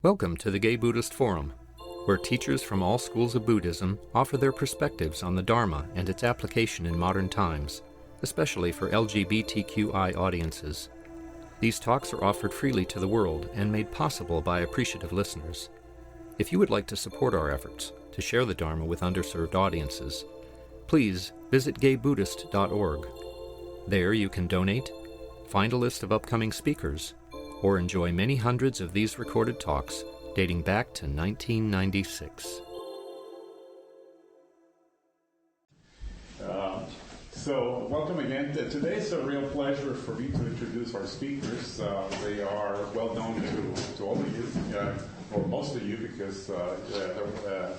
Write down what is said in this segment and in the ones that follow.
Welcome to the Gay Buddhist Forum, where teachers from all schools of Buddhism offer their perspectives on the Dharma and its application in modern times, especially for LGBTQI audiences. These talks are offered freely to the world and made possible by appreciative listeners. If you would like to support our efforts to share the Dharma with underserved audiences, please visit gaybuddhist.org. There you can donate, find a list of upcoming speakers, or enjoy many hundreds of these recorded talks dating back to 1996. So welcome again. Today it's a real pleasure for me to introduce our speakers. They are well known to all of you, or most of you, because they're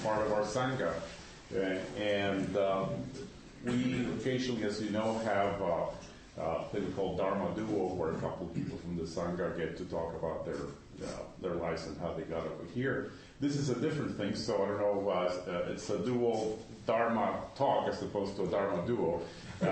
part of our sangha. And we occasionally, as you know, have a thing called Dharma Duo, where a couple of people from the sangha get to talk about their lives and how they got over here. This is a different thing, so I don't know, it's a dual Dharma talk as opposed to a Dharma Duo. The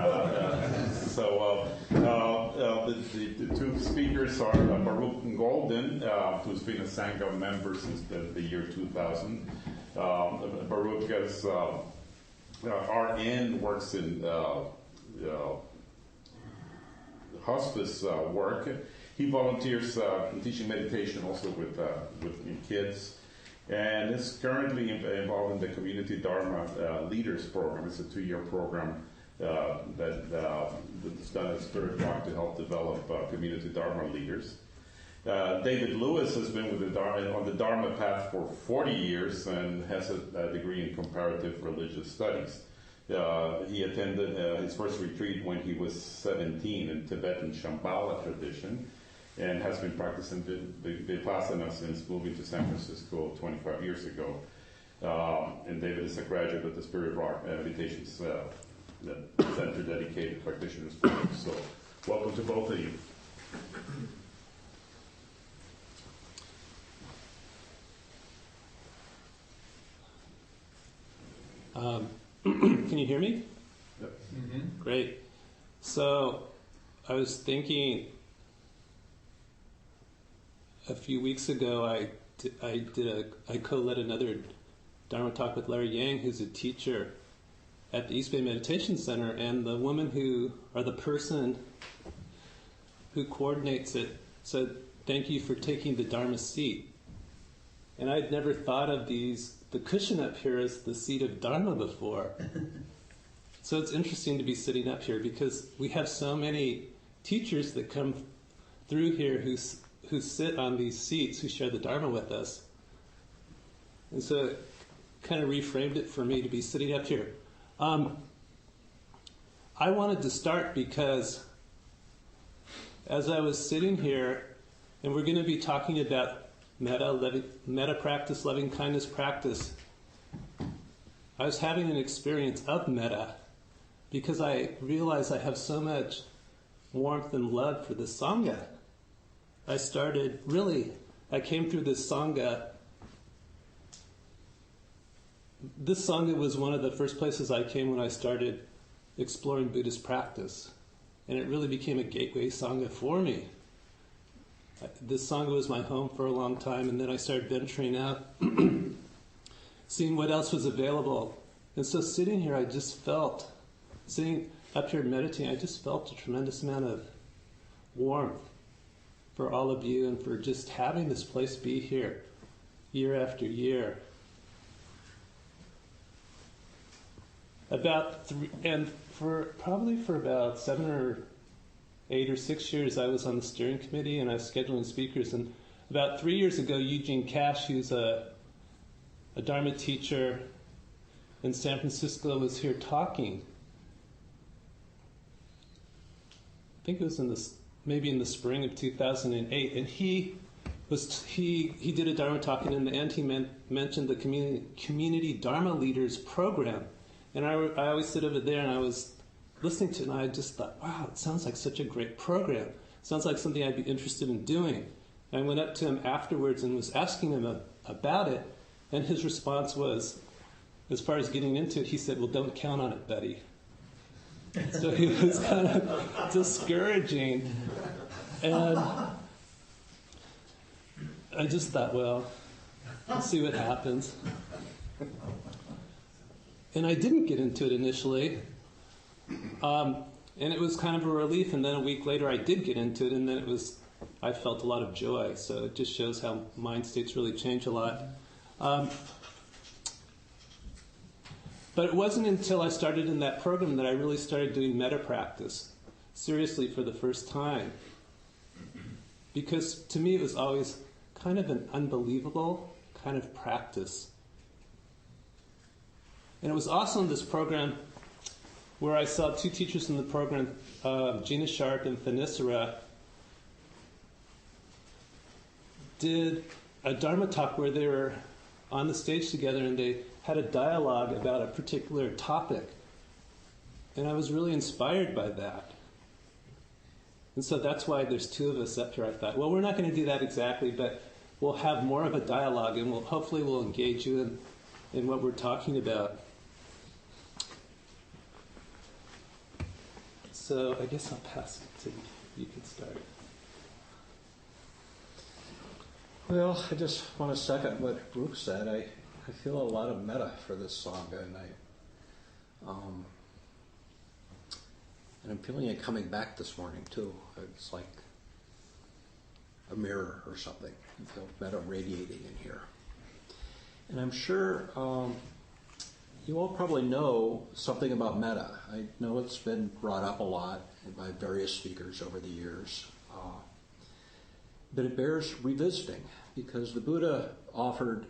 two speakers are Baruch Golden, who's been a sangha member since the year 2000. Baruch is RN, works in hospice work. He volunteers teaching meditation also with kids, and is currently involved in the Community Dharma Leaders Program. It's a 2-year program that's done at Spirit Rock to help develop community Dharma leaders. David Lewis has been with on the Dharma path for 40 years and has a degree in comparative religious studies. He attended his first retreat when he was 17 in Tibetan Shambhala tradition, and has been practicing Vipassana since moving to San Francisco 25 years ago. And David is a graduate of the Spirit Rock Meditation Center dedicated practitioners program. So welcome to both of you. Can you hear me? Yep. Mm-hmm. Great. So I was thinking a few weeks ago I co-led another Dharma talk with Larry Yang, who's a teacher at the East Bay Meditation Center, and the woman the person who coordinates it said, "Thank you for taking the Dharma seat." And I'd never thought of the cushion up here as the seat of Dharma before. So it's interesting to be sitting up here because we have so many teachers that come through here who sit on these seats, who share the Dharma with us. And so it kind of reframed it for me to be sitting up here. I wanted to start because as I was sitting here, and we're going to be talking about metta practice, loving kindness practice, I was having an experience of metta because I realized I have so much warmth and love for the sangha. I came through this sangha. This sangha was one of the first places I came when I started exploring Buddhist practice, and it really became a gateway sangha for me. This sangha was my home for a long time, and then I started venturing out, seeing what else was available. And so sitting here, sitting up here meditating, I just felt a tremendous amount of warmth for all of you and for just having this place be here year after year. For about 7 or 8 or 6 years, I was on the steering committee and I was scheduling speakers. And about 3 years ago, Eugene Cash, who's a Dharma teacher in San Francisco, was here talking. I think it was maybe in the spring of 2008, and he did a Dharma talk, and in the end he mentioned the Community Dharma Leaders Program. And I always sit over there and I was listening to it, and I just thought, wow, it sounds like such a great program. It sounds like something I'd be interested in doing. And I went up to him afterwards and was asking him about it, and his response was, as far as getting into it, he said, "Well, don't count on it, buddy." So he was kind of discouraging. And I just thought, well, let's see what happens. And I didn't get into it initially. And it was kind of a relief, and then a week later I did get into it, and then I felt a lot of joy. So it just shows how mind states really change a lot. But it wasn't until I started in that program that I really started doing metta practice seriously for the first time. Because to me it was always kind of an unbelievable kind of practice. And it was also in this program where I saw two teachers in the program, Gina Sharp and Thanisara, did a Dharma talk where they were on the stage together and they had a dialogue about a particular topic. And I was really inspired by that. And so that's why there's two of us up here. I thought, well, we're not going to do that exactly, but we'll have more of a dialogue, and hopefully we'll engage you in what we're talking about. So I guess I'll pass it to you. You can start. Well, I just want to second what Baruch said. I feel a lot of metta for this sangha, and I'm feeling it coming back this morning too. It's like a mirror or something. I feel metta radiating in here. And I'm sure you all probably know something about metta. I know it's been brought up a lot by various speakers over the years. But it bears revisiting, because the Buddha offered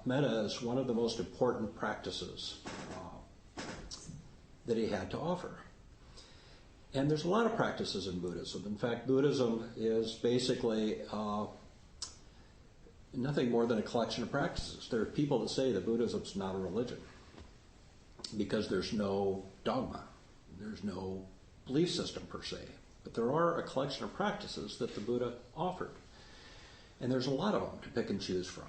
metta as one of the most important practices that he had to offer. And there's a lot of practices in Buddhism. In fact, Buddhism is basically nothing more than a collection of practices. There are people that say that Buddhism's not a religion because there's no dogma, there's no belief system per se. But there are a collection of practices that the Buddha offered. And there's a lot of them to pick and choose from.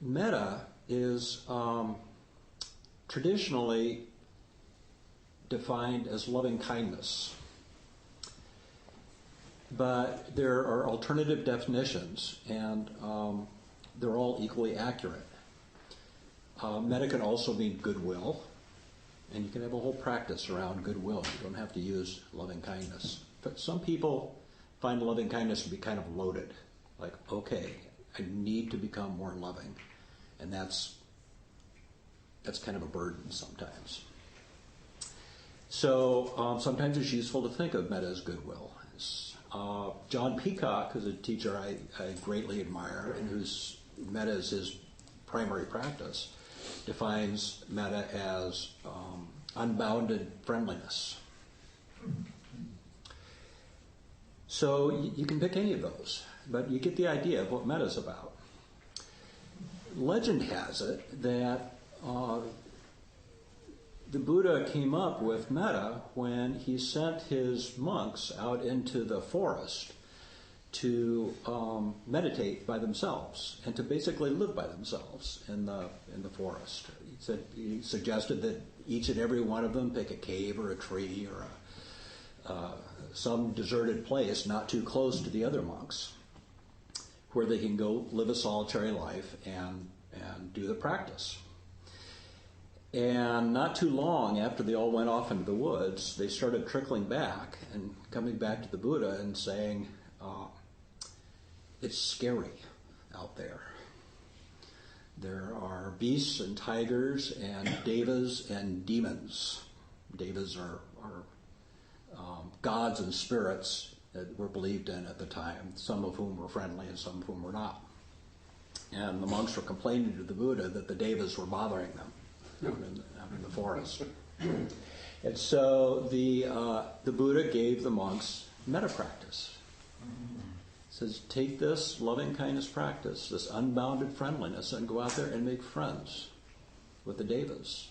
Metta is traditionally defined as loving kindness. But there are alternative definitions, and they're all equally accurate. Metta can also mean goodwill, and you can have a whole practice around goodwill. You don't have to use loving kindness. But some people find loving kindness to be kind of loaded. Like, okay, I need to become more loving. And that's kind of a burden sometimes. So sometimes it's useful to think of metta as goodwill. John Peacock, who's a teacher I greatly admire, and whose metta is his primary practice, defines metta as unbounded friendliness. So you can pick any of those, but you get the idea of what metta is about. Legend has it that the Buddha came up with metta when he sent his monks out into the forest to meditate by themselves and to basically live by themselves in the forest. He suggested that each and every one of them pick a cave or a tree or some deserted place not too close to the other monks, where they can go live a solitary life and do the practice. And not too long after they all went off into the woods, they started trickling back and coming back to the Buddha and saying, it's scary out there. There are beasts and tigers and devas and demons. Devas are gods and spirits that were believed in at the time, some of whom were friendly and some of whom were not. And the monks were complaining to the Buddha that the devas were bothering them out in the forest. And so the Buddha gave the monks metta practice. He says, take this loving kindness practice, this unbounded friendliness, and go out there and make friends with the devas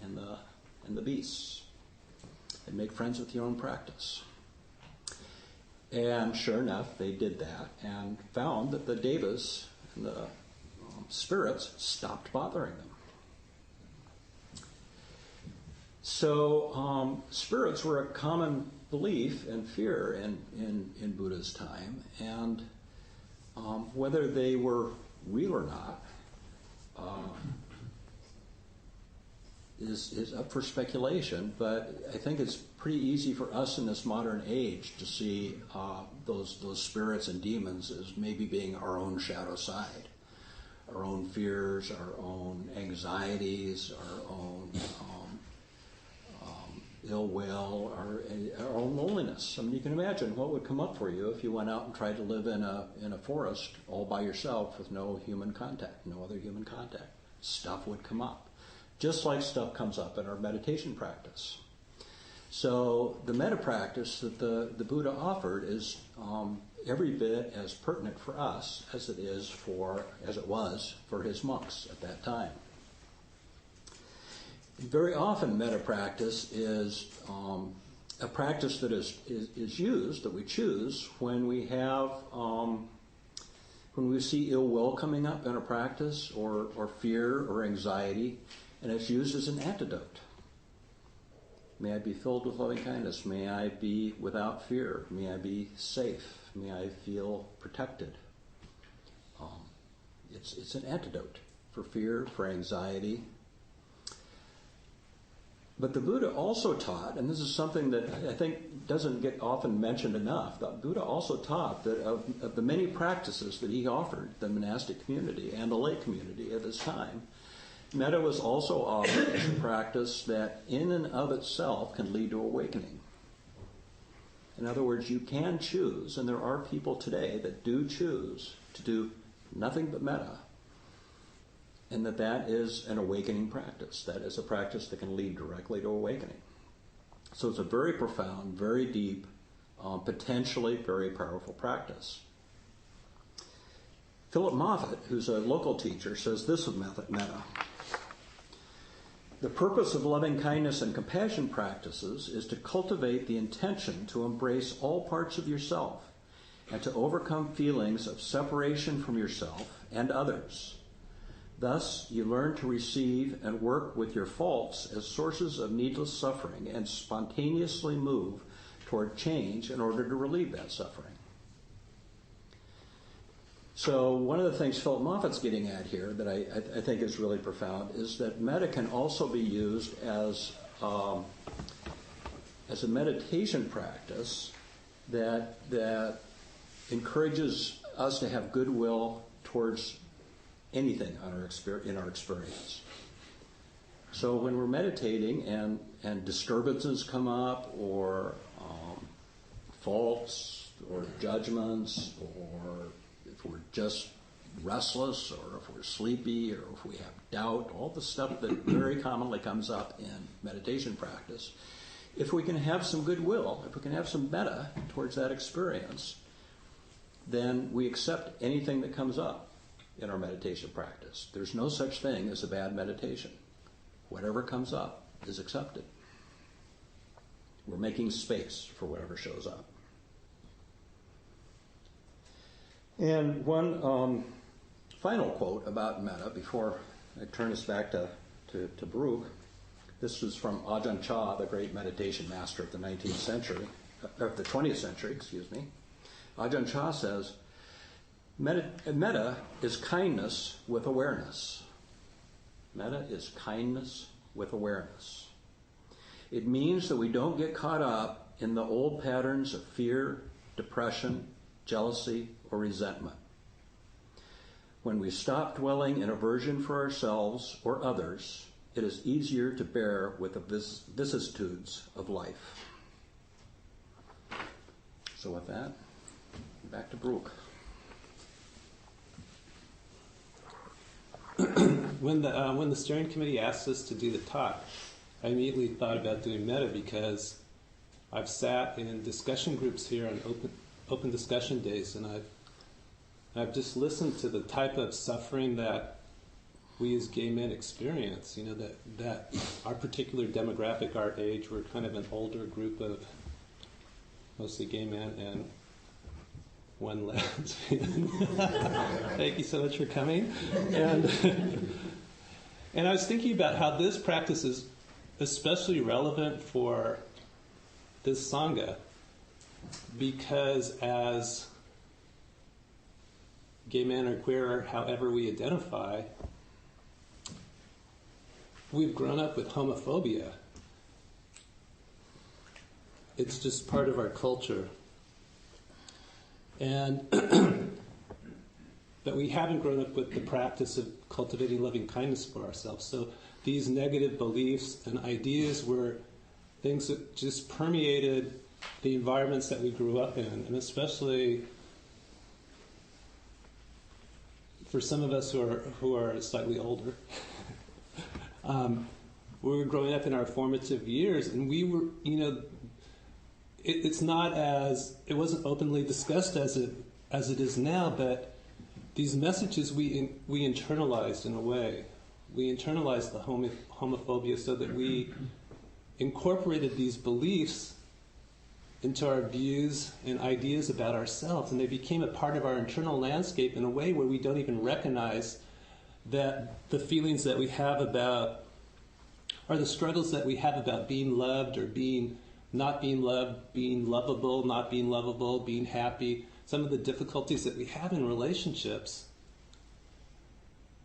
and the beasts, and make friends with your own practice. And sure enough, they did that and found that the devas and the spirits stopped bothering them. So spirits were a common belief and fear in Buddha's time, and whether they were real or not is up for speculation, but I think it's pretty easy for us in this modern age to see those spirits and demons as maybe being our own shadow side, our own fears, our own anxieties, our own ill will, our own loneliness. I mean, you can imagine what would come up for you if you went out and tried to live in a forest all by yourself with no human contact, no other human contact. Stuff would come up, just like stuff comes up in our meditation practice. So the metta practice that the Buddha offered is every bit as pertinent for us as it was for his monks at that time. Very often metta practice is a practice that is used, that we choose when we have when we see ill will coming up in a practice or fear or anxiety, and it's used as an antidote. May I be filled with loving kindness. May I be without fear. May I be safe. May I feel protected. It's an antidote for fear, for anxiety. But the Buddha also taught, and this is something that I think doesn't get often mentioned enough, the Buddha also taught that of the many practices that he offered the monastic community and the lay community at his time, metta was also offered as a practice that in and of itself can lead to awakening. In other words, you can choose, and there are people today that do choose to do nothing but metta, and that is an awakening practice. That is a practice that can lead directly to awakening. So it's a very profound, very deep, potentially very powerful practice. Philip Moffat, who's a local teacher, says this of metta. The purpose of loving kindness and compassion practices is to cultivate the intention to embrace all parts of yourself and to overcome feelings of separation from yourself and others. Thus, you learn to receive and work with your faults as sources of needless suffering and spontaneously move toward change in order to relieve that suffering. So one of the things Philip Moffat's getting at here that I think is really profound is that metta can also be used as a meditation practice that encourages us to have goodwill towards anything in our experience. So when we're meditating and disturbances come up, or faults or judgments, or if we're just restless, or if we're sleepy, or if we have doubt, all the stuff that very commonly comes up in meditation practice, if we can have some goodwill, if we can have some metta towards that experience, then we accept anything that comes up in our meditation practice. There's no such thing as a bad meditation. Whatever comes up is accepted. We're making space for whatever shows up. And one final quote about metta before I turn us back to Baruch. This is from Ajahn Chah, the great meditation master of the 19th century, of the 20th century, excuse me. Ajahn Chah says, Metta is kindness with awareness. Metta is kindness with awareness. It means that we don't get caught up in the old patterns of fear, depression, jealousy, or resentment. When we stop dwelling in aversion for ourselves or others, it is easier to bear with the vicissitudes of life. So with that, back to Baruch. When the steering committee asked us to do the talk, I immediately thought about doing metta because I've sat in discussion groups here on open discussion days, and I've just listened to the type of suffering that we as gay men experience. You know, that our particular demographic, our age, we're kind of an older group of mostly gay men and one lesbian. Thank you so much for coming. And I was thinking about how this practice is especially relevant for this sangha, because as gay men or queer, or however we identify, we've grown up with homophobia. It's just part of our culture. And but we haven't grown up with the practice of cultivating loving kindness for ourselves. So these negative beliefs and ideas were things that just permeated the environments that we grew up in, and especially for some of us who are slightly older. We were growing up in our formative years, and we were, it wasn't openly discussed as it is now, but these messages we internalized in a way. We internalized the homophobia so that we incorporated these beliefs into our views and ideas about ourselves, and they became a part of our internal landscape in a way where we don't even recognize that the feelings that we have about, or the struggles that we have about being loved or not being loved, being lovable, not being lovable, being happy, some of the difficulties that we have in relationships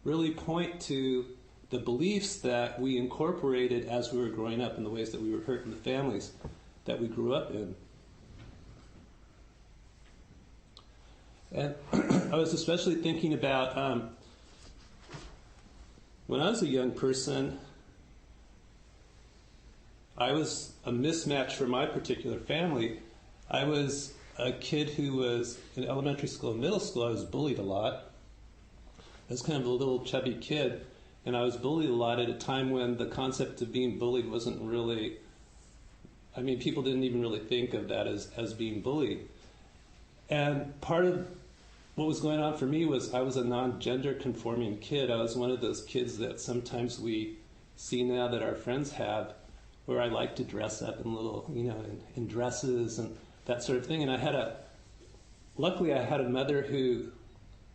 really point to the beliefs that we incorporated as we were growing up, in the ways that we were hurt in the families that we grew up in. And I was especially thinking about when I was a young person, I was a mismatch for my particular family. I was a kid who was in elementary school and middle school. I was bullied a lot. I was kind of a little chubby kid, and I was bullied a lot at a time when the concept of being bullied wasn't really, people didn't even really think of that as being bullied. And part of what was going on for me was I was a non-gender conforming kid. I was one of those kids that sometimes we see now that our friends have, where I like to dress up in little, in dresses and that sort of thing. And luckily I had a mother who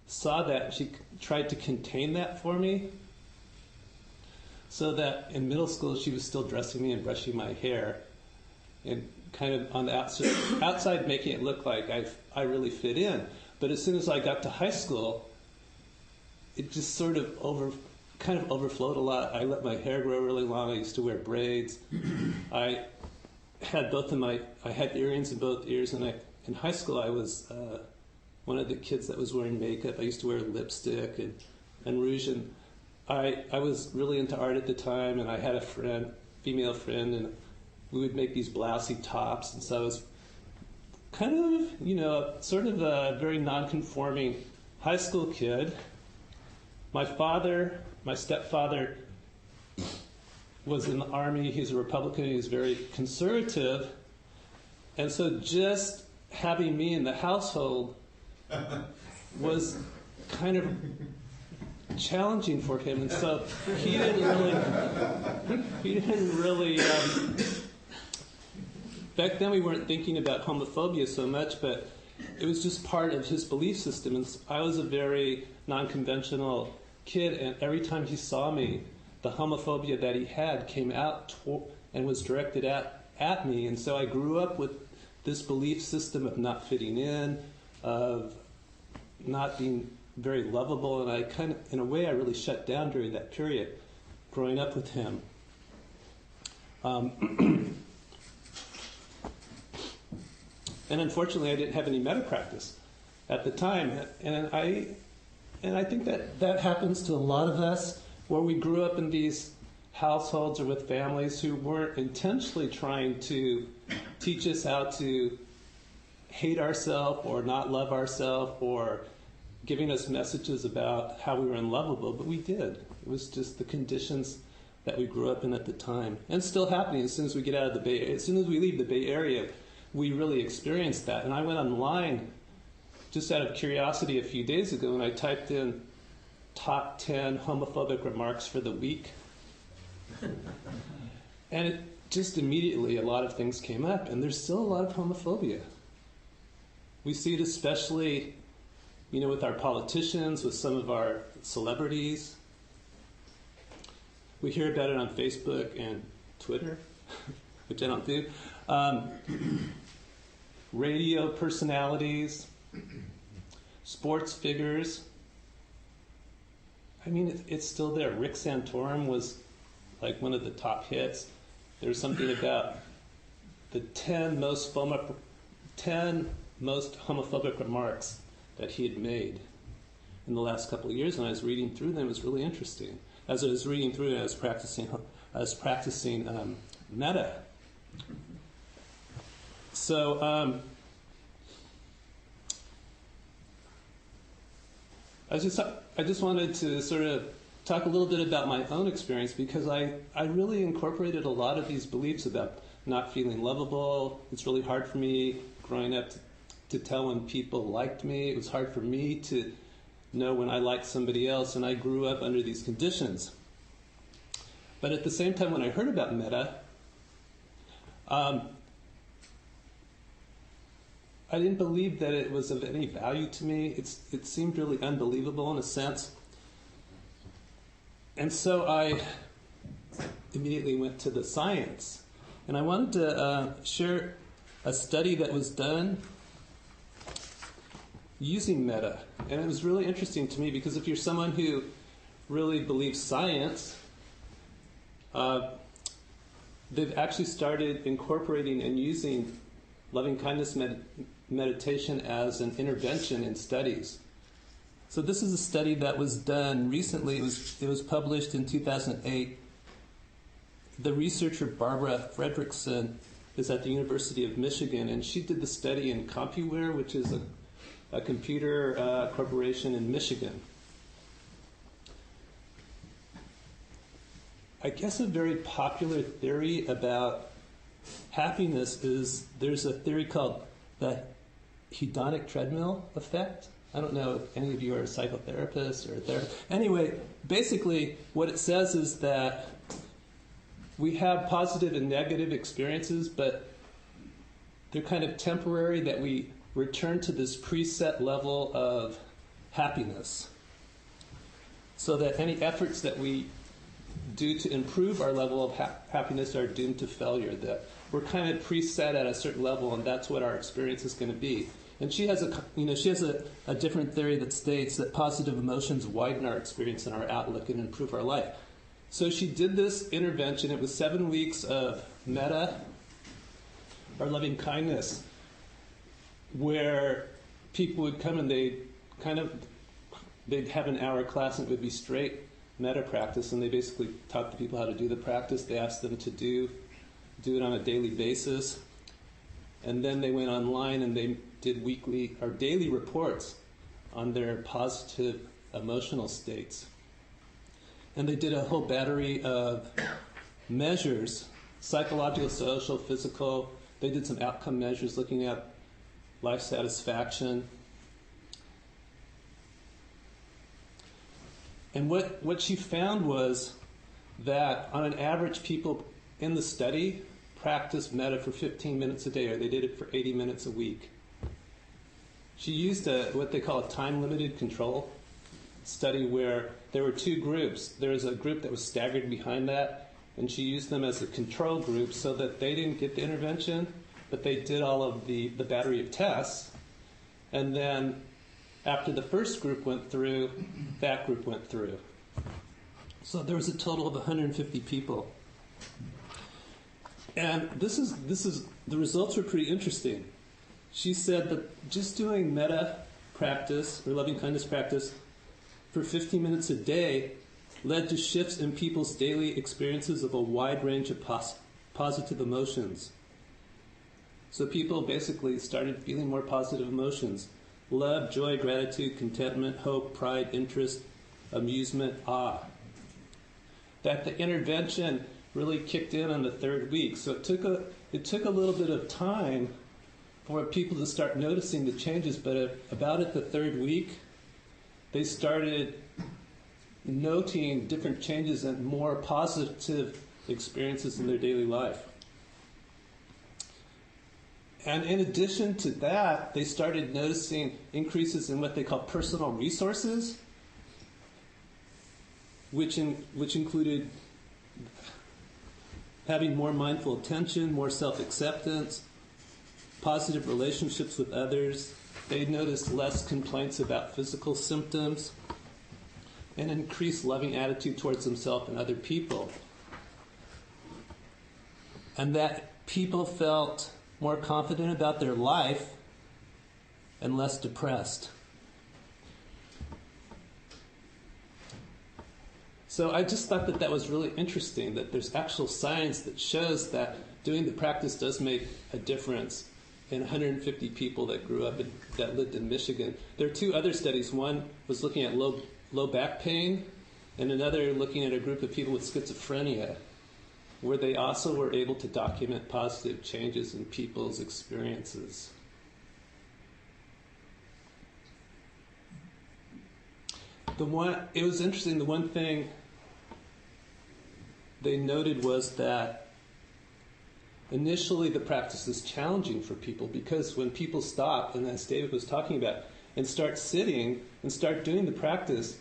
saw that. She tried to contain that for me, so that in middle school she was still dressing me and brushing my hair, and kind of on the outside making it look like I really fit in. But as soon as I got to high school, it just sort of overflowed a lot. I let my hair grow really long. I used to wear braids. I had earrings in both ears, and in high school I was one of the kids that was wearing makeup. I used to wear lipstick and rouge, and I was really into art at the time, and I had a female friend, and we would make these blousy tops, and so I was kind of, sort of a very non-conforming high school kid. My stepfather was in the Army. He's a Republican. He was very conservative. And so just having me in the household was kind of challenging for him. And so he didn't really back then we weren't thinking about homophobia so much, but it was just part of his belief system. And I was a very non-conventional kid, and every time he saw me, the homophobia that he had came out and was directed at me. And so I grew up with this belief system of not fitting in, of not being very lovable, and I kind of, in a way, I really shut down during that period, growing up with him. And unfortunately, I didn't have any metta practice at the time, and I think that happens to a lot of us, where we grew up in these households or with families who weren't intentionally trying to teach us how to hate ourselves or not love ourselves, or giving us messages about how we were unlovable, but we did. It was just the conditions that we grew up in at the time, and still happening as soon as we get out of the Bay Area. As soon as we leave the Bay Area, we really experience that. And I went online just out of curiosity a few days ago, and I typed in top 10 homophobic remarks for the week. And it just immediately, a lot of things came up, and there's still a lot of homophobia. We see it especially, with our politicians, with some of our celebrities. We hear about it on Facebook and Twitter, which I don't do, radio personalities, sports figures. I mean, it's still there. Rick Santorum was like one of the top hits. There's something about the 10 most homophobic remarks that he had made in the last couple of years. And I was reading through them. It was really interesting. As I was reading through it, I was practicing metta. So I just wanted to sort of talk a little bit about my own experience, because I really incorporated a lot of these beliefs about not feeling lovable. It's really hard for me growing up to tell when people liked me. It was hard for me to know when I liked somebody else, and I grew up under these conditions. But at the same time, when I heard about metta, I didn't believe that it was of any value to me. It seemed really unbelievable in a sense. And so I immediately went to the science. And I wanted to share a study that was done using metta. And it was really interesting to me, because if you're someone who really believes science, they've actually started incorporating and using loving-kindness meditation as an intervention in studies. So this is a study that was done recently. It was published in 2008. The researcher Barbara Fredrickson is at the University of Michigan, and she did the study in CompuWare, which is a computer corporation in Michigan. I guess a very popular theory about happiness is there's a theory called the hedonic treadmill effect. I don't know if any of you are a psychotherapist or a therapist. Anyway, basically what it says is that we have positive and negative experiences, but they're kind of temporary, that we return to this preset level of happiness. So that any efforts that we do to improve our level of happiness are doomed to failure, that we're kind of preset at a certain level, and that's what our experience is going to be. And she has a different theory that states that positive emotions widen our experience and our outlook and improve our life. So she did this intervention. It was 7 weeks of metta, or loving kindness, where people would come and they'd have an hour class, and it would be straight metta practice, and they basically taught the people how to do the practice. They asked them to do it on a daily basis. And then they went online and they did weekly or daily reports on their positive emotional states. And they did a whole battery of measures, psychological, social, physical. They did some outcome measures looking at life satisfaction. And what she found was that on an average, people in the study practiced metta for 15 minutes a day, or they did it for 80 minutes a week. She used what they call a time-limited control study, where there were two groups. There was a group that was staggered behind that, and she used them as a control group so that they didn't get the intervention, but they did all of the battery of tests. And then after the first group went through, that group went through. So there was a total of 150 people. And this is the results were pretty interesting. She said that just doing metta practice or loving kindness practice for 15 minutes a day led to shifts in people's daily experiences of a wide range of positive emotions. So people basically started feeling more positive emotions: love, joy, gratitude, contentment, hope, pride, interest, amusement, awe. That the intervention really kicked in on the third week. So it took a little bit of time for people to start noticing the changes, but about at the third week, they started noting different changes and more positive experiences in their daily life. And in addition to that, they started noticing increases in what they call personal resources, which included having more mindful attention, more self-acceptance, positive relationships with others. They noticed less complaints about physical symptoms, and an increased loving attitude towards themselves and other people. And that people felt more confident about their life and less depressed. So I just thought that was really interesting, that there's actual science that shows that doing the practice does make a difference in 150 people that that lived in Michigan. There are two other studies. One was looking at low back pain, and another looking at a group of people with schizophrenia, where they also were able to document positive changes in people's experiences. It was interesting, the one thing they noted was that initially the practice is challenging for people, because when people stop, and as David was talking about, and start sitting and start doing the practice,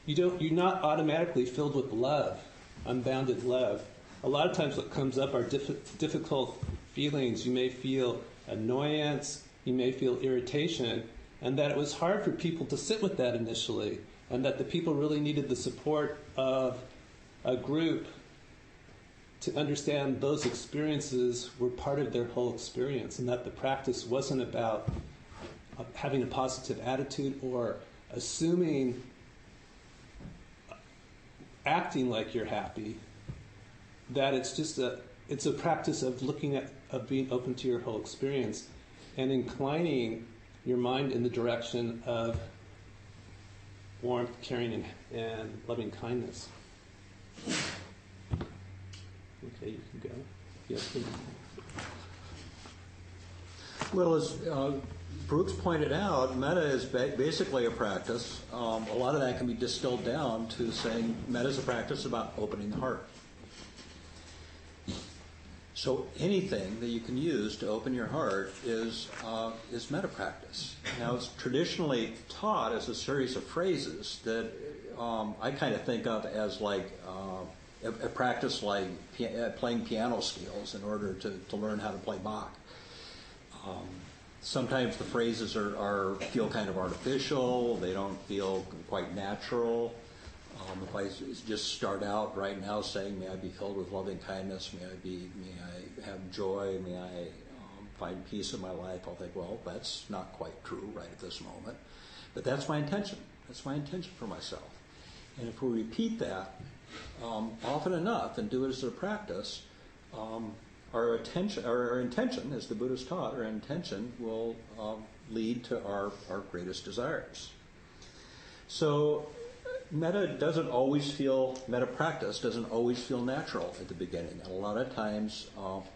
you're not automatically filled with love, unbounded love. A lot of times what comes up are difficult feelings. You may feel annoyance, you may feel irritation, and that it was hard for people to sit with that initially, and that the people really needed the support of a group to understand those experiences were part of their whole experience, and that the practice wasn't about having a positive attitude or assuming, acting like you're happy, that it's a practice of of being open to your whole experience and inclining your mind in the direction of warmth, caring, and loving kindness. Okay, you can go. Yes, please. Well, as Brooks pointed out, metta is basically a practice. A lot of that can be distilled down to saying metta is a practice about opening the heart. So anything that you can use to open your heart is metta practice. Now, it's traditionally taught as a series of phrases that I kind of think of as like a practice like playing piano scales in order to learn how to play Bach. Sometimes the phrases feel kind of artificial. They don't feel quite natural. If I just start out right now saying, "May I be filled with loving kindness, may I have joy, may I find peace in my life," I'll think, well, that's not quite true right at this moment. But that's my intention. That's my intention for myself. And if we repeat that often enough and do it as a practice, our intention, as the Buddha's taught, our intention will lead to our greatest desires. So metta practice doesn't always feel natural at the beginning. And a lot of times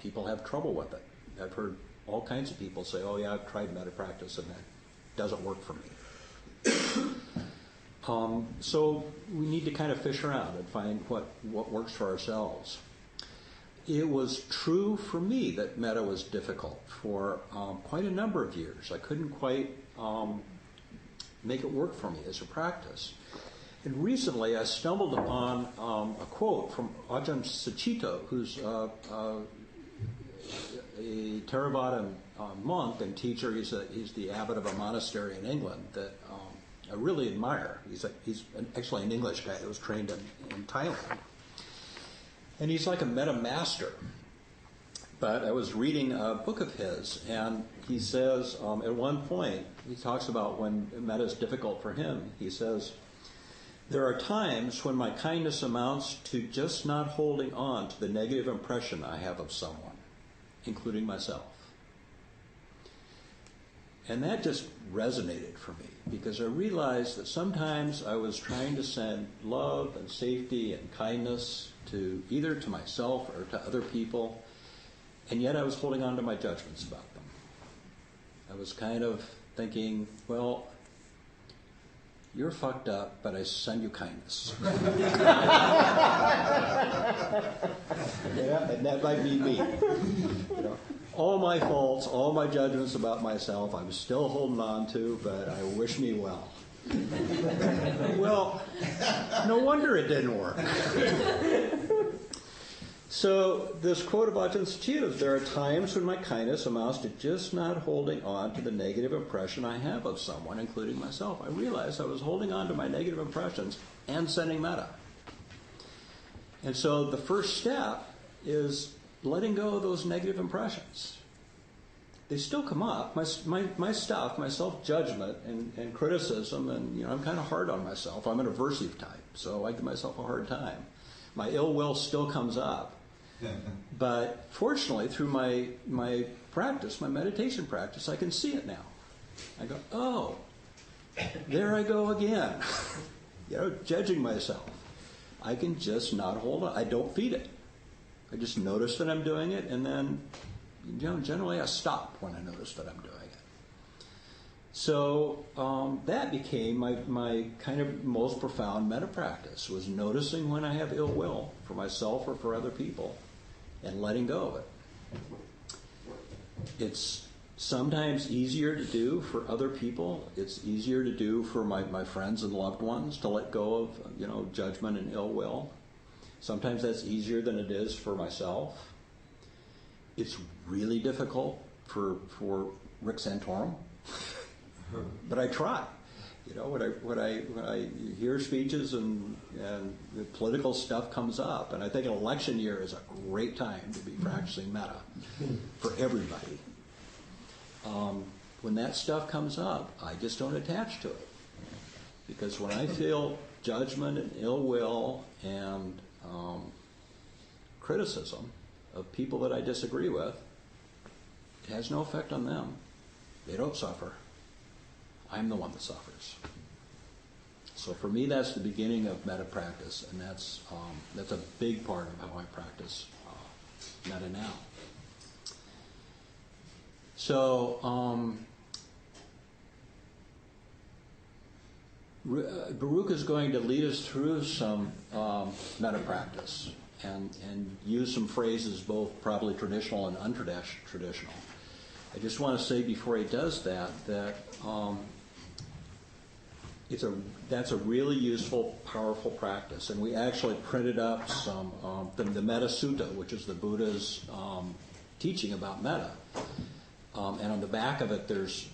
people have trouble with it. I've heard all kinds of people say, "Oh yeah, I've tried metta practice and that doesn't work for me." So we need to kind of fish around and find what works for ourselves. It was true for me that metta was difficult for quite a number of years. I couldn't quite make it work for me as a practice. And recently I stumbled upon a quote from Ajahn Sucitto, who's a Theravada monk and teacher. He's the abbot of a monastery in England that I really admire. He's actually an English guy that was trained in Thailand. And he's like a metta master. But I was reading a book of his, and he says, at one point, he talks about when metta is difficult for him. He says, "There are times when my kindness amounts to just not holding on to the negative impression I have of someone, including myself." And that just resonated for me, because I realized that sometimes I was trying to send love and safety and kindness to either to myself or to other people, and yet I was holding on to my judgments about them. I was kind of thinking, well, you're fucked up, but I send you kindness. Yeah, and that might be me. All my faults, all my judgments about myself, I'm still holding on to, but I wish me well. Well, no wonder it didn't work. So this quote about Ajahn Sucitto, there are times when my kindness amounts to just not holding on to the negative impression I have of someone, including myself. I realized I was holding on to my negative impressions and sending metta. And so the first step is letting go of those negative impressions. They still come up. My stuff, my self-judgment and criticism, and I'm kind of hard on myself. I'm an aversive type, so I give myself a hard time. My ill will still comes up. But fortunately, through my practice, my meditation practice, I can see it now. I go, oh, there I go again. Judging myself. I can just not hold on. I don't feed it. I just notice that I'm doing it, and then, generally I stop when I notice that I'm doing it. So that became my kind of most profound metta practice, was noticing when I have ill will for myself or for other people, and letting go of it. It's sometimes easier to do for other people. It's easier to do for my friends and loved ones, to let go of judgment and ill will. Sometimes that's easier than it is for myself. It's really difficult for Rick Santorum, but I try. When I hear speeches and the political stuff comes up, and I think an election year is a great time to be practicing metta for everybody. When that stuff comes up, I just don't attach to it, because when I feel judgment and ill will and criticism of people that I disagree with, it has no effect on them. They don't suffer. I'm the one that suffers. So for me, that's the beginning of metta practice, and that's a big part of how I practice metta now. So Baruch is going to lead us through some metta practice and use some phrases, both probably traditional and untraditional. I just want to say before he does that that's a really useful, powerful practice. And we actually printed up some the Metta Sutta, which is the Buddha's teaching about metta. And on the back of it, there's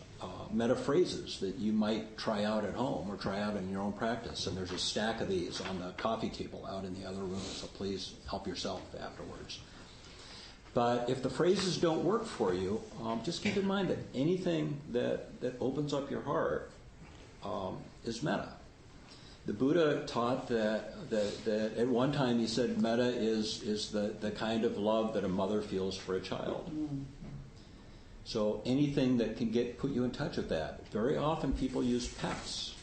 metta phrases that you might try out at home or try out in your own practice. And there's a stack of these on the coffee table out in the other room, so please help yourself afterwards. But if the phrases don't work for you, just keep in mind that anything that opens up your heart is metta. The Buddha taught that at one time he said metta is the kind of love that a mother feels for a child. So anything that can put you in touch with that. Very often people use pets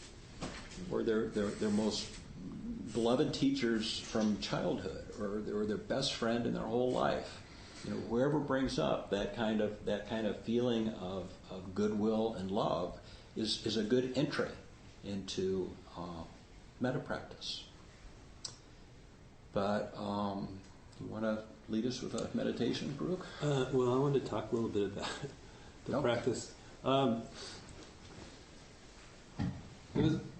or their most beloved teachers from childhood, or their best friend in their whole life. Whoever brings up that kind of feeling of goodwill and love is a good entry into metta practice. But you want to lead us with a meditation, Baruch? Well, I wanted to talk a little bit about the practice.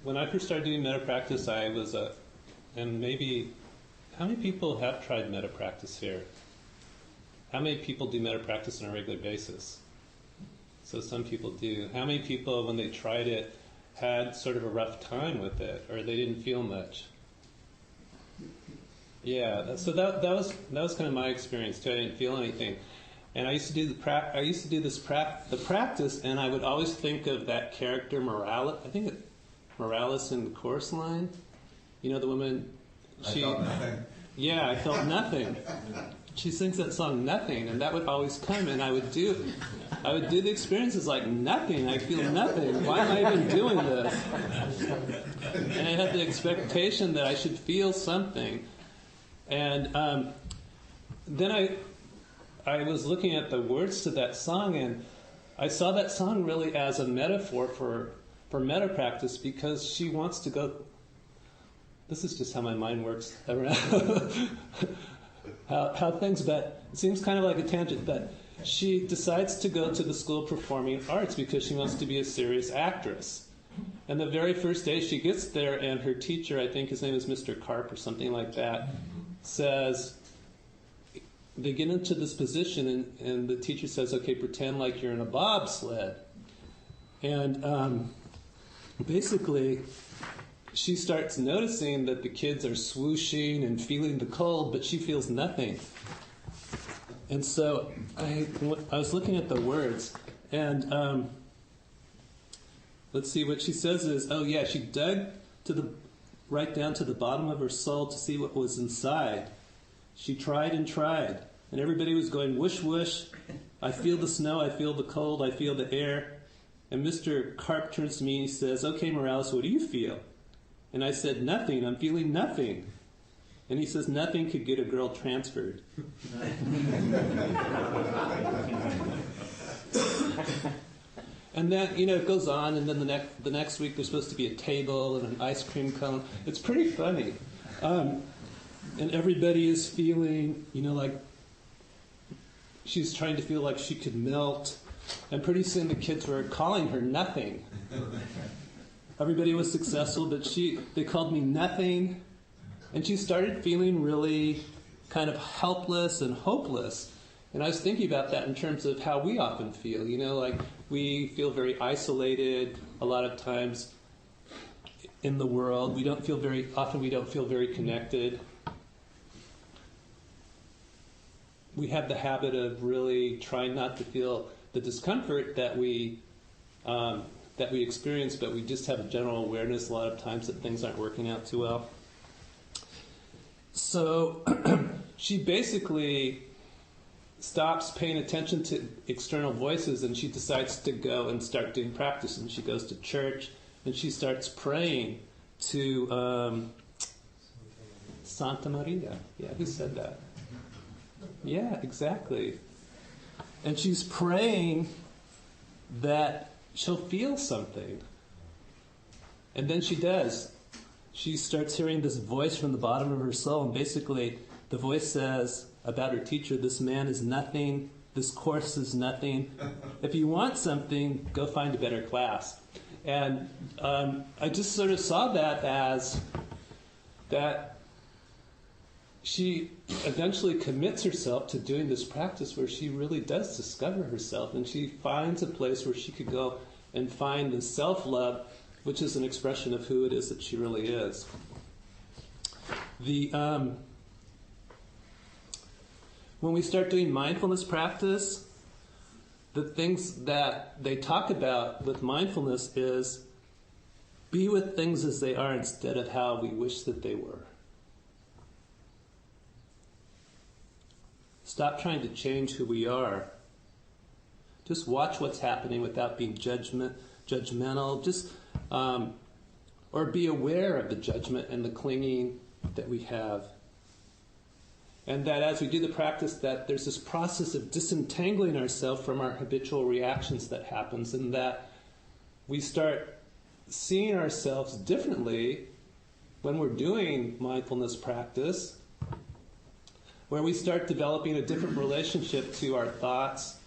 When I first started doing metta practice, I was and maybe, how many people have tried metta practice here? How many people do metta practice on a regular basis? So some people do. How many people, when they tried it, had sort of a rough time with it, or they didn't feel much? Yeah, so that was kind of my experience too. I didn't feel anything, and I used to do the practice, and I would always think of that character Morales. I think Morales in the chorus line. The woman. I felt nothing. Yeah, I felt nothing. She sings that song "Nothing," and that would always come, and I would do the experiences like nothing. I feel nothing. Why am I even doing this? And I had the expectation that I should feel something. And then I was looking at the words to that song, and I saw that song really as a metaphor for metta practice, because she wants to go. This is just how my mind works around how things. But it seems kind of like a tangent. But she decides to go to the School of Performing Arts because she wants to be a serious actress. And the very first day she gets there, and her teacher, I think his name is Mr. Karp or something like that, says, they get into this position, and the teacher says, okay, pretend like you're in a bobsled. And basically, she starts noticing that the kids are swooshing and feeling the cold, but she feels nothing. And so I was looking at the words, and let's see, what she says is, oh yeah, she dug right down to the bottom of her soul to see what was inside. She tried and tried, and everybody was going, whoosh, whoosh. I feel the snow, I feel the cold, I feel the air. And Mr. Karp turns to me and he says, okay, Morales, what do you feel? And I said, nothing, I'm feeling nothing. And he says, nothing could get a girl transferred. And then, it goes on, and then the next week there's supposed to be a table and an ice cream cone. It's pretty funny. And everybody is feeling, like she's trying to feel like she could melt. And pretty soon the kids were calling her nothing. Everybody was successful, but they called me nothing. And she started feeling really kind of helpless and hopeless. And I was thinking about that in terms of how we often feel. Like we feel very isolated a lot of times in the world. We don't feel very connected. We have the habit of really trying not to feel the discomfort that we experience, but we just have a general awareness a lot of times that things aren't working out too well. So she basically stops paying attention to external voices, and she decides to go and start doing practice. And she goes to church, and she starts praying to Santa Maria. Yeah, who said that? Yeah, exactly. And she's praying that she'll feel something. And then she does. She starts hearing this voice from the bottom of her soul, and basically the voice says about her teacher, this man is nothing, this course is nothing. If you want something, go find a better class. And I just sort of saw that as that she eventually commits herself to doing this practice where she really does discover herself, and she finds a place where she could go and find the self-love, which is an expression of who it is that she really is. When we start doing mindfulness practice, the things that they talk about with mindfulness is be with things as they are instead of how we wish that they were. Stop trying to change who we are. Just watch what's happening without being judgmental. Just or be aware of the judgment and the clinging that we have. And that as we do the practice, that there's this process of disentangling ourselves from our habitual reactions that happens, and that we start seeing ourselves differently when we're doing mindfulness practice, where we start developing a different relationship to our thoughts,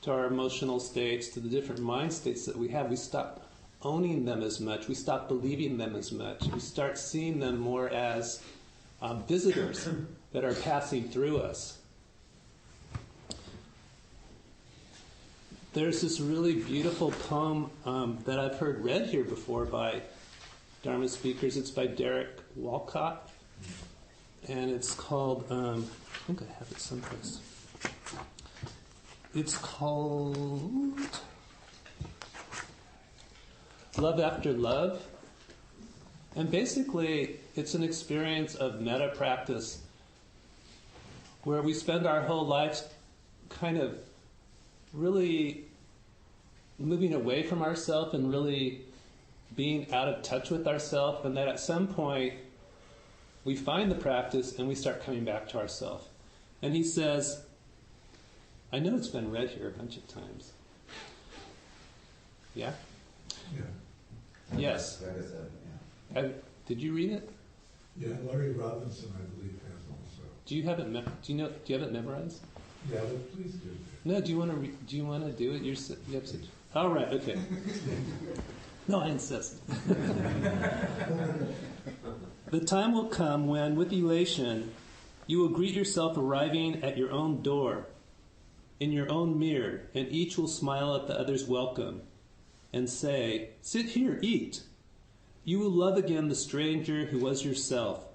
to our emotional states, to the different mind states that we have. We stop owning them as much. We stop believing them as much. We start seeing them more as visitors that are passing through us. There's this really beautiful poem that I've heard read here before by Dharma speakers. It's by Derek Walcott, and it's called, I think I have it someplace. It's called Love After Love. And basically, it's an experience of metta practice where we spend our whole lives kind of really moving away from ourselves and really being out of touch with ourselves, and that at some point we find the practice and we start coming back to ourselves. And he says, I know it's been read here a bunch of times. Yeah? Yeah. Yes. Did you read it? Yeah, Larry Robinson, I believe, has also. Do you have it? Do you have it memorized? Yeah, but please do. No. Do you want to? Do you want to do it? You have to. All right. Okay. No, I insist. The time will come when, with elation, You will greet yourself arriving at your own door, in your own mirror, and each will smile at the other's welcome and say, "Sit here, eat." You will love again the stranger who was yourself.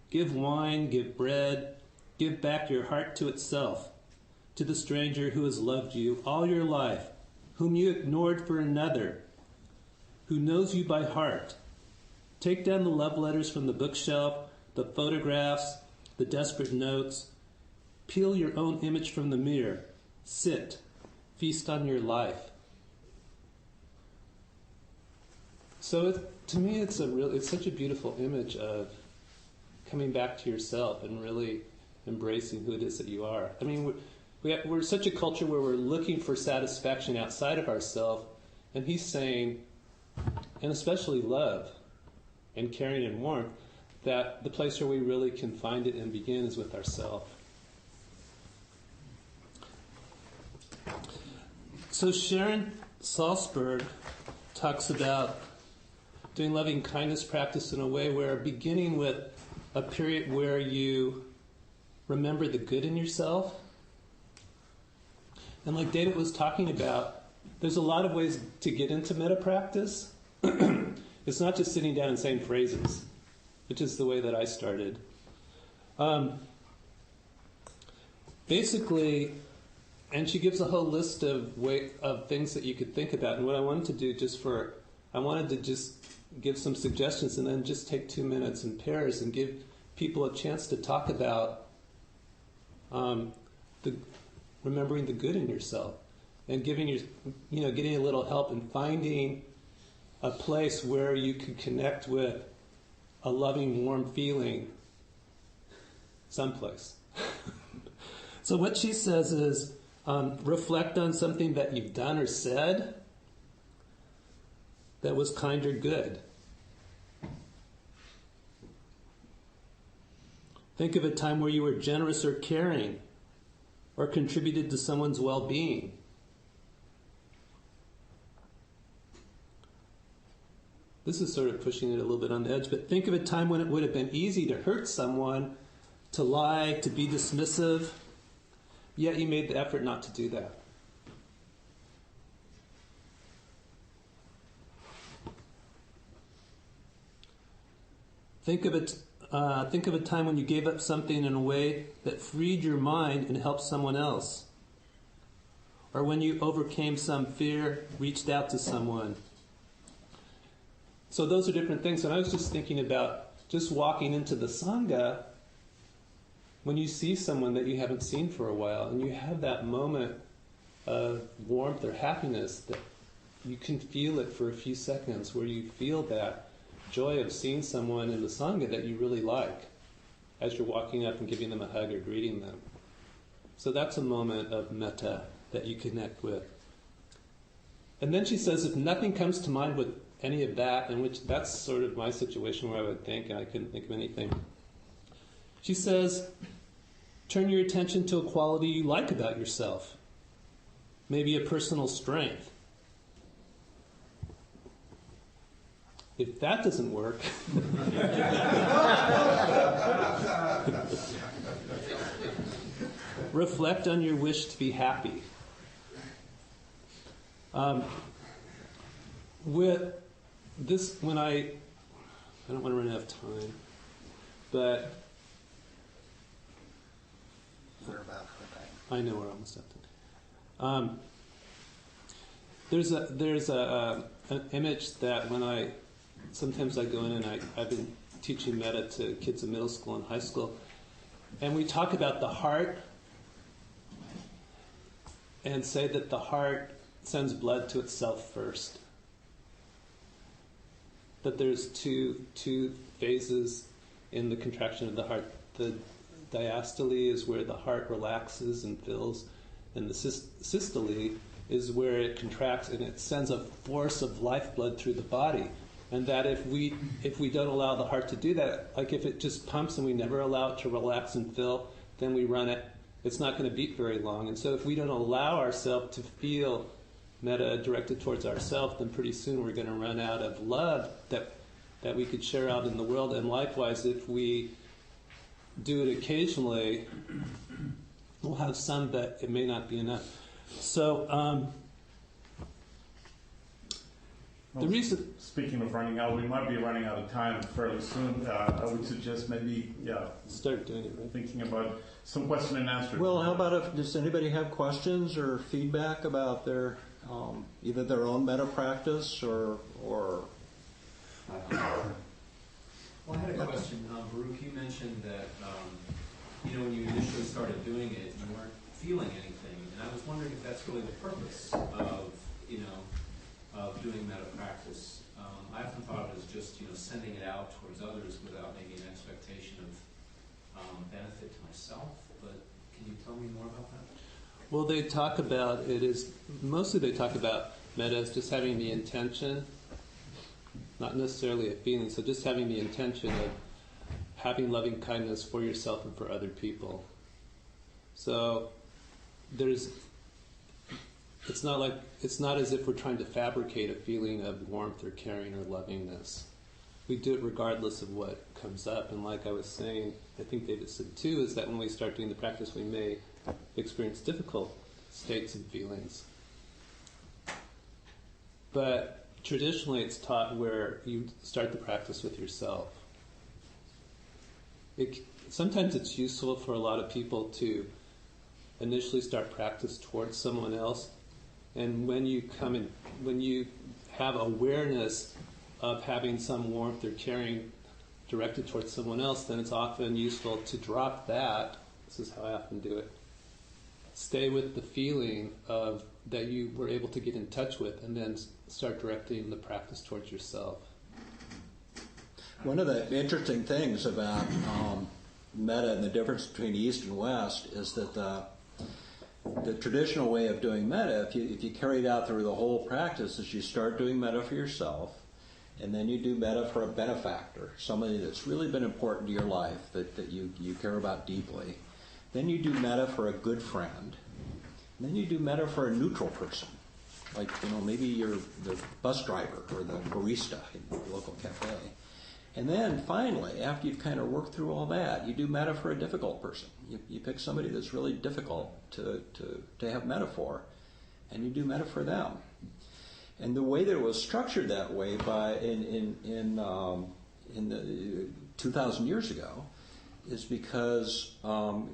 Give wine, give bread, give back your heart to itself, to the stranger who has loved you all your life, whom you ignored for another, who knows you by heart. Take down the love letters from the bookshelf, the photographs, the desperate notes. Peel your own image from the mirror. Sit. Feast on your life. So to me, it's such a beautiful image of coming back to yourself and really embracing who it is that you are. I mean, we're such a culture where we're looking for satisfaction outside of ourselves, and he's saying, and especially love and caring and warmth, that the place where we really can find it and begin is with ourselves. So Sharon Salzberg talks about doing loving kindness practice in a way where beginning with a period where you remember the good in yourself. And like David was talking about, there's a lot of ways to get into metta practice. It's not just sitting down and saying phrases, which is the way that I started. Basically, and she gives a whole list of things that you could think about. And what I wanted to do I wanted to just give some suggestions and then just take 2 minutes in pairs and give people a chance to talk about remembering the good in yourself and getting a little help in finding a place where you can connect with a loving, warm feeling someplace. So what she says is, reflect on something that you've done or said that was kind or good. Think of a time where you were generous or caring or contributed to someone's well-being. This is sort of pushing it a little bit on the edge, but think of a time when it would have been easy to hurt someone, to lie, to be dismissive, yet you made the effort not to do that. Think of a time when you gave up something in a way that freed your mind and helped someone else. Or when you overcame some fear, reached out to someone. So those are different things. And I was just thinking about just walking into the sangha when you see someone that you haven't seen for a while and you have that moment of warmth or happiness that you can feel it for a few seconds, where you feel that joy of seeing someone in the sangha that you really like as you're walking up and giving them a hug or greeting them. So that's a moment of metta that you connect with. And then she says, if nothing comes to mind with any of that, and which that's sort of my situation where I would think, and I couldn't think of anything. She says, turn your attention to a quality you like about yourself. Maybe a personal strength. If that doesn't work, reflect on your wish to be happy. With this, I don't want to run out of time, but We're about for time. I know we're almost at time. There's an image that sometimes I go in and I've been teaching metta to kids in middle school and high school, and we talk about the heart and say that the heart sends blood to itself first. That there's two phases in the contraction of the heart. The diastole is where the heart relaxes and fills, and the systole is where it contracts and it sends a force of lifeblood through the body. And that if we don't allow the heart to do that, like if it just pumps and we never allow it to relax and fill, then we run it. It's not going to beat very long. And so if we don't allow ourselves to feel metta directed towards ourselves, then pretty soon we're going to run out of love that we could share out in the world. And likewise, if we do it occasionally, we'll have some that it may not be enough. So the reason... Speaking of running out, we might be running out of time fairly soon. I would suggest maybe, start doing it, right? thinking about some question and answer. Well, how about does anybody have questions or feedback about their either their own metta practice or Well, I had a question. Baruch, you mentioned that when you initially started doing it, you weren't feeling anything, and I was wondering if that's really the purpose of doing metta practice. I often thought of it as just sending it out towards others without maybe an expectation of benefit to myself. But can you tell me more about that? Well, they talk about metta as just having the intention, not necessarily a feeling, so just having the intention of having loving kindness for yourself and for other people. So it's not as if we're trying to fabricate a feeling of warmth or caring or lovingness. We do it regardless of what comes up. And like I was saying, I think David said too, is that when we start doing the practice, we may experience difficult states and feelings. But traditionally it's taught where you start the practice with yourself. Sometimes it's useful for a lot of people to initially start practice towards someone else. And when you have awareness of having some warmth or caring directed towards someone else, then it's often useful to drop that. This is how I often do it. Stay with the feeling of that you were able to get in touch with, and then start directing the practice towards yourself. One of the interesting things about metta and the difference between East and West is that the traditional way of doing metta, if you carry it out through the whole practice, is you start doing metta for yourself, and then you do metta for a benefactor, somebody that's really been important to your life, that you care about deeply. Then you do metta for a good friend. And then you do metta for a neutral person, like maybe you're the bus driver or the barista in the local cafe. And then finally, after you've kind of worked through all that, you do metta for a difficult person. You pick somebody that's really difficult to have metta for, and you do metta for them. And the way that it was structured that way in the 2,000 years ago is because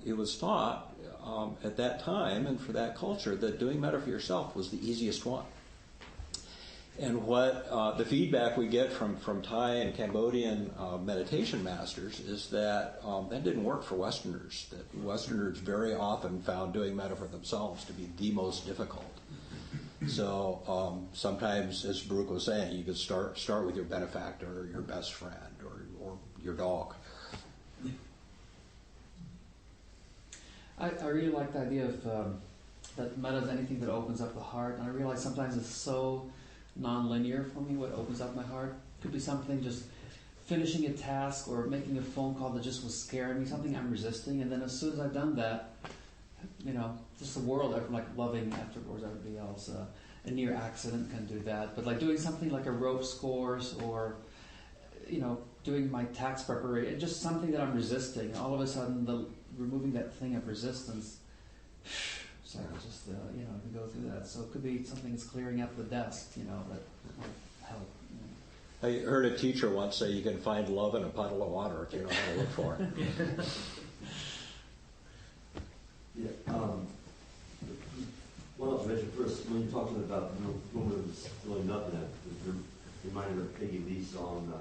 it was thought at that time and for that culture that doing metta for yourself was the easiest one. And what the feedback we get from Thai and Cambodian meditation masters is that that didn't work for Westerners. That Westerners very often found doing metta for themselves to be the most difficult. So sometimes, as Baruch was saying, you could start with your benefactor or your best friend or your dog. I really like the idea of that metta is anything that opens up the heart. And I realize sometimes it's so non-linear for me what opens up my heart. It could be something just finishing a task or making a phone call that just was scaring me, something I'm resisting. And then as soon as I've done that, just the world, like loving afterwards everybody else. A near accident can do that. But like doing something like a ropes course or, doing my tax preparation, just something that I'm resisting. All of a sudden, removing that thing of resistance, so just, you can go through that. So it could be something that's clearing up the desk, that might help. I heard a teacher once say you can find love in a puddle of water if you know how to look for it. Yeah. One observation first, when you're talking about women who's feeling nothing, you're reminded of Peggy Lee's song,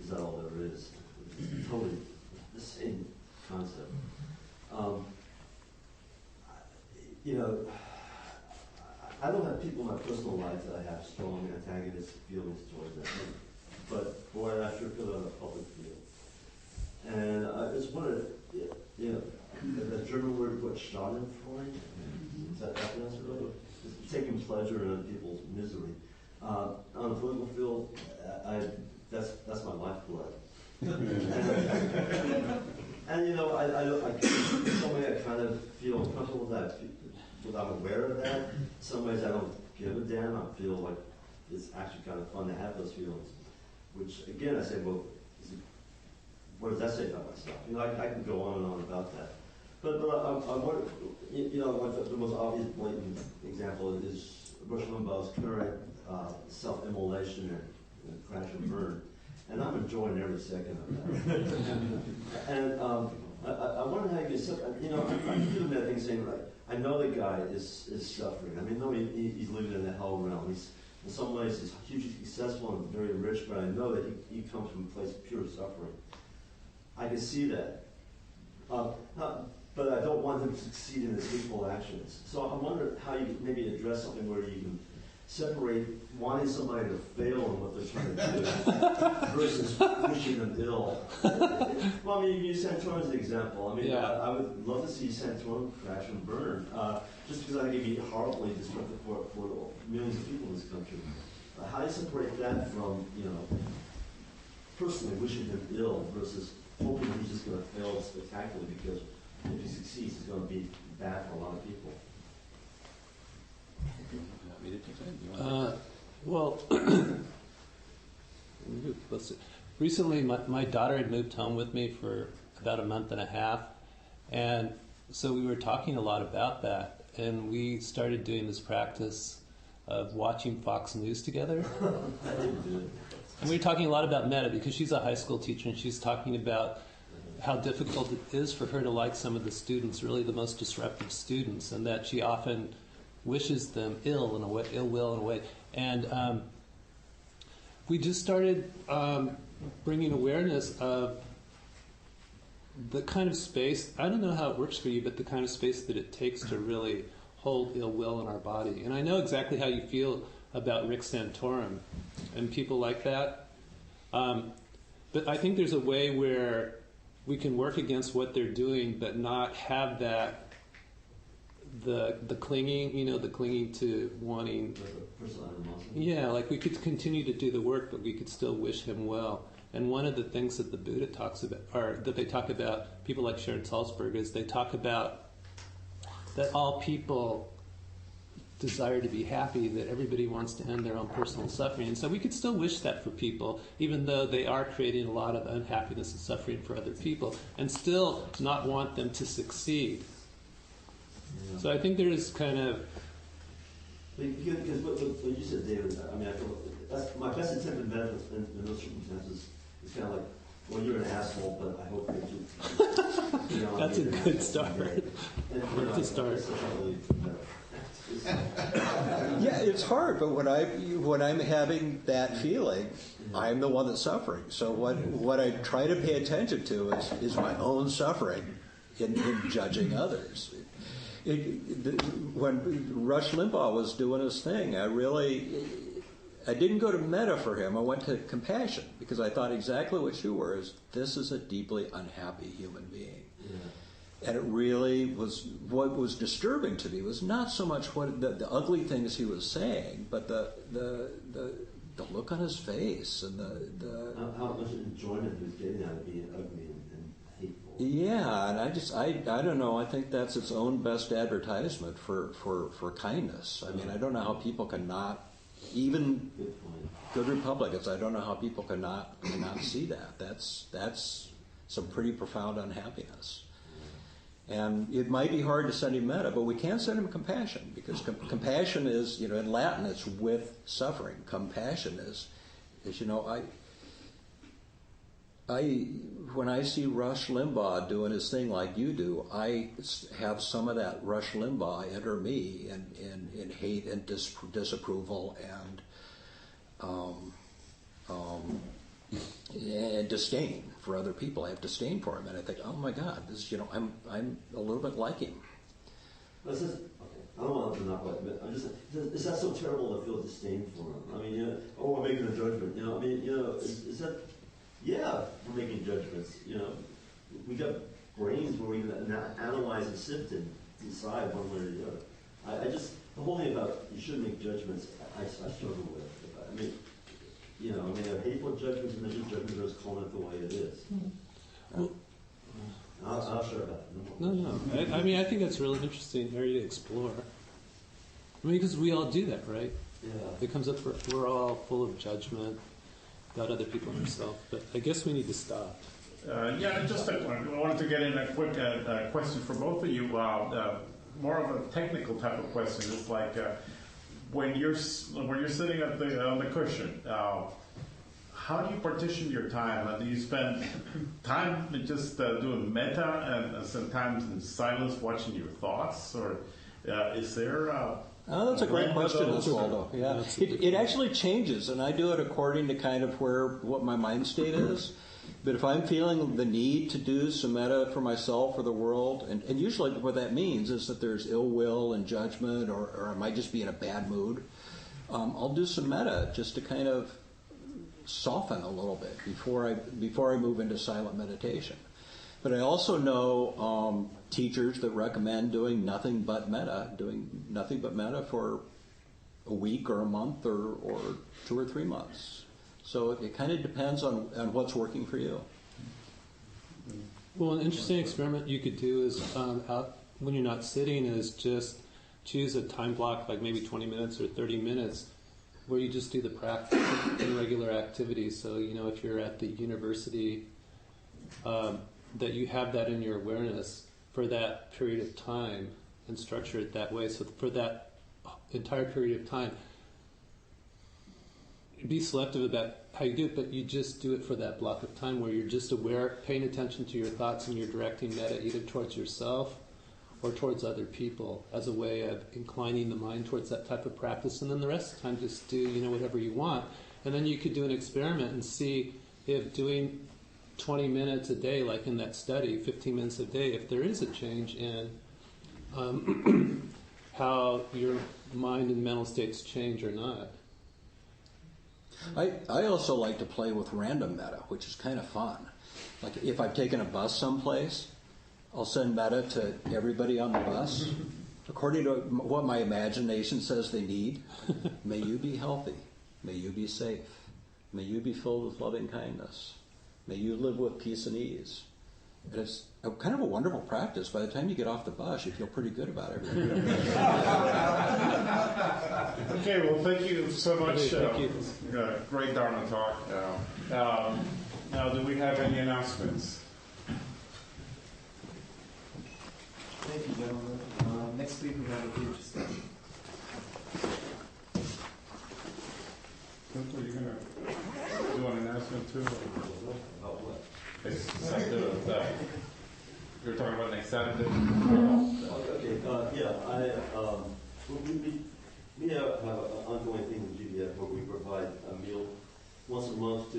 Is That All There Is? It's totally the same concept. I don't have people in my personal life that I have strong antagonistic feelings towards them, but boy, I sure feel it on a public field. And I just wanted, the German word, Schadenfreude, is that pronounced right? It's taking pleasure in other people's misery. On the political field, that's my lifeblood. And in some way I kind of feel uncomfortable with that, but I'm aware of that. In some ways I don't give a damn. I feel like it's actually kind of fun to have those feelings. Which again I say, well, what does that say about myself? You know, I can go on and on about that. But I wonder, you know, like the most obvious blatant example is Rush Limbaugh's current self-immolation and crash and burn. And I'm enjoying every second of that. And I wonder how you can, you know, I'm doing that thing saying, right, I know the guy is suffering. I mean, no, he's living in the hell realm. He's, in some ways, he's hugely successful and very rich, but I know that he comes from a place of pure suffering. I can see that. But I don't want him to succeed in his hateful actions. So I wonder how you can maybe address something where you can separate wanting somebody to fail in what they're trying to do versus wishing them ill. Well, I mean, you use Santorum as an example. I mean, yeah. I would love to see Santorum crash and burn, just because I think it'd be horribly destructive for millions of people in this country. How do you separate that from, you know, personally wishing him ill versus hoping he's just going to fail spectacularly because if he succeeds, it's going to be bad for a lot of people? Well, recently my daughter had moved home with me for about a month and a half, and so we were talking a lot about that, and we started doing this practice of watching Fox News together. And we were talking a lot about metta because she's a high school teacher, and she's talking about how difficult it is for her to like some of the students, really the most disruptive students, and that she often wishes them ill will in a way. And we just started bringing awareness of the kind of space, I don't know how it works for you, but the kind of space that it takes to really hold ill will in our body. And I know exactly how you feel about Rick Santorum and people like that. But I think there's a way where we can work against what they're doing, but not have that the clinging, you know, the clinging to wanting. Yeah, like we could continue to do the work, but we could still wish him well. And one of the things that the Buddha talks about, or that they talk about, people like Sharon Salzberg, is they talk about that all people desire to be happy, that everybody wants to end their own personal suffering. And so we could still wish that for people, even though they are creating a lot of unhappiness and suffering for other people, and still not want them to succeed. Yeah. So I think there is kind of... Because what you said, David, I mean, I feel that's my best attempt in medical in those circumstances is kind of like, well, you're an asshole, but I hope that you know, that's a good start. Where to start? Yeah, it's hard, but when I'm having that feeling, I'm the one that's suffering. So what I try to pay attention to is my own suffering in judging others. When Rush Limbaugh was doing his thing, I didn't go to metta for him. I went to compassion because I thought exactly what you were, is this is a deeply unhappy human being. Yeah. And it really was, what was disturbing to me was not so much what the ugly things he was saying, but the look on his face and the how much enjoyment he was getting out of being ugly and hateful. Yeah, and I don't know. I think that's its own best advertisement for kindness. I mean, I don't know how people cannot, even good Republicans, I don't know how people cannot see that. That's some pretty profound unhappiness. And it might be hard to send him metta, but we can send him compassion, because compassion is, you know, in Latin it's with suffering. Compassion is you know, when I see Rush Limbaugh doing his thing like you do, I have some of that Rush Limbaugh enter me in hate and disapproval and disdain for other people. I have disdain for him, and I think, oh my God, this, you know, I'm a little bit like him. This is, okay, I don't want to knock like, but I'm just, is that so terrible to feel disdain for him? I mean, you know, oh, we're making a judgment. You know, I mean, you know, is that? Yeah, we're making judgments. You know, we got brains where we can analyze and sift and decide one way or the other. I just, the whole thing about you shouldn't make judgments, I struggle with. I mean, you know, I mean, there are hateful judgments and there's just judgments that are calling it the way it is. Well, I'll share about it. No. I mean, I think that's a really interesting area to explore. I mean, because we all do that, right? Yeah. It comes up, we're all full of judgment about other people and ourselves, but I guess we need to stop. Yeah, just I wanted to get in a quick question for both of you. More of a technical type of question. It's like when you're sitting on the cushion. How do you partition your time? Do you spend time just doing metta and sometimes in silence watching your thoughts, or is there? That's a great question, Oswaldo. Yeah, it actually changes, and I do it according to kind of what my mind state is. But if I'm feeling the need to do some metta for myself or the world, and usually what that means is that there's ill will and judgment, or I might just be in a bad mood, I'll do some metta just to kind of soften a little bit before I move into silent meditation. But I also know teachers that recommend doing nothing but metta for a week or a month or 2 or 3 months. So it kind of depends on what's working for you. Well, an interesting experiment you could do is when you're not sitting is just choose a time block, like maybe 20 minutes or 30 minutes, where you just do the practice in regular activities. So, if you're at the university, that you have that in your awareness for that period of time and structure it that way. So for that entire period of time, be selective about how you do it, but you just do it for that block of time where you're just aware, paying attention to your thoughts, and you're directing metta either towards yourself or towards other people as a way of inclining the mind towards that type of practice. And then the rest of the time just do whatever you want. And then you could do an experiment and see if doing 20 minutes a day, like in that study, 15 minutes a day, if there is a change in how your mind and mental states change or not. I also like to play with random metta, which is kind of fun. Like if I've taken a bus someplace, I'll send metta to everybody on the bus according to what my imagination says they need. May you be healthy. May you be safe. May you be filled with loving kindness. May you live with peace and ease. And it's kind of a wonderful practice. By the time you get off the bus, you feel pretty good about everything. Okay, well, thank you so much. Thank you. Great Dharma talk. Now, do we have any announcements? Thank you, gentlemen. Next week we have a future study. Are you going to do an announcement too? About what? It's like you're talking about next Saturday. Okay, we have an ongoing thing with GBF where we provide a meal once a month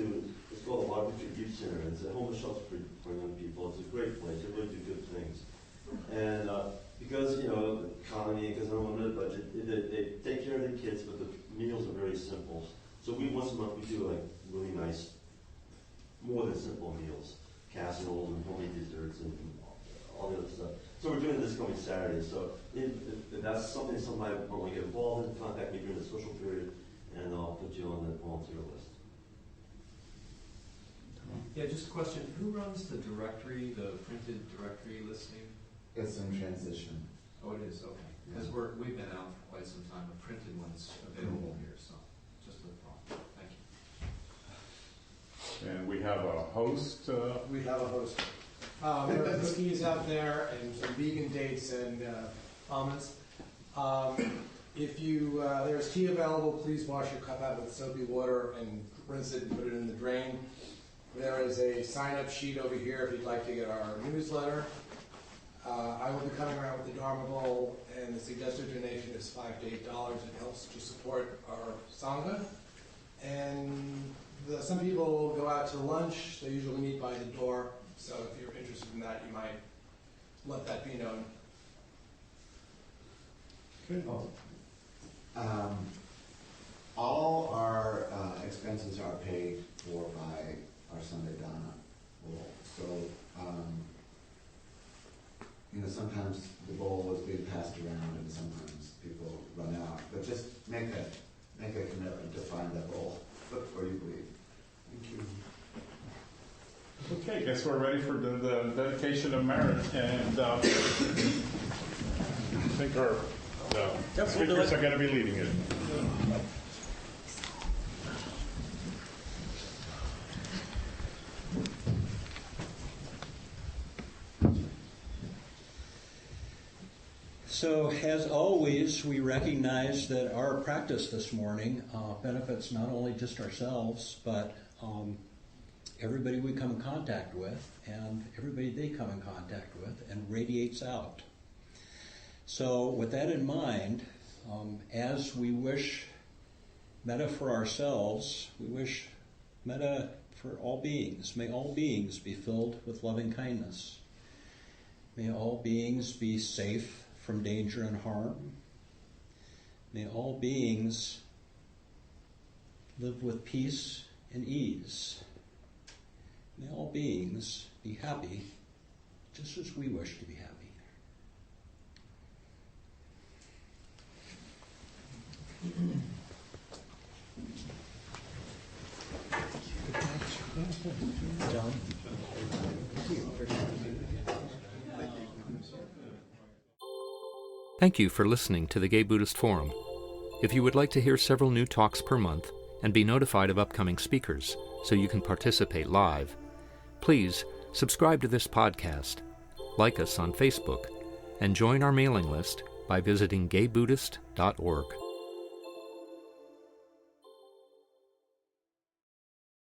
it's called the Redwood City, and it's a homeless shelter for young people. It's a great place. They really do good things. And because, the economy, because of a limited budget, they take care of the kids, but the meals are very simple. So once a month we do like really nice, more than simple meals, casseroles and homemade desserts and all the other stuff. So we're doing this coming Saturday. So if that's something somebody want to get involved in, contact me during the social period, and I'll put you on the volunteer list. Yeah, just a question. Who runs the directory, the printed directory listing? It's in transition. Oh, it is? Okay. Because we've been out for quite some time. A printed one's available here, so just a thought. Thank you. And we have a host. We have a host. There are cookies out there and some vegan dates and almonds. If there's tea available, please wash your cup out with soapy water and rinse it and put it in the drain. There is a sign-up sheet over here if you'd like to get our newsletter. I will be coming around with the Dharma Bowl, and the suggested donation is $5 to $8. It helps to support our sangha. And some people go out to lunch. They usually meet by the door. So if you're interested in that, you might let that be known. All our expenses are paid for by our Sunday Dana bowl. So, sometimes the bowl is being passed around, and sometimes people run out. But just make a commitment to find that bowl before you leave. Thank you. Okay, guess we're ready for the dedication of merit, and I think our speakers are going to be leading it. So, as always, we recognize that our practice this morning benefits not only just ourselves, but everybody we come in contact with and everybody they come in contact with, and radiates out. So, with that in mind, as we wish metta for ourselves, we wish metta for all beings. May all beings be filled with loving kindness. May all beings be safe from danger and harm. May all beings live with peace and ease. May all beings be happy just as we wish to be happy. John? Thank you for listening to the Gay Buddhist Forum. If you would like to hear several new talks per month and be notified of upcoming speakers so you can participate live, please subscribe to this podcast, like us on Facebook, and join our mailing list by visiting gaybuddhist.org.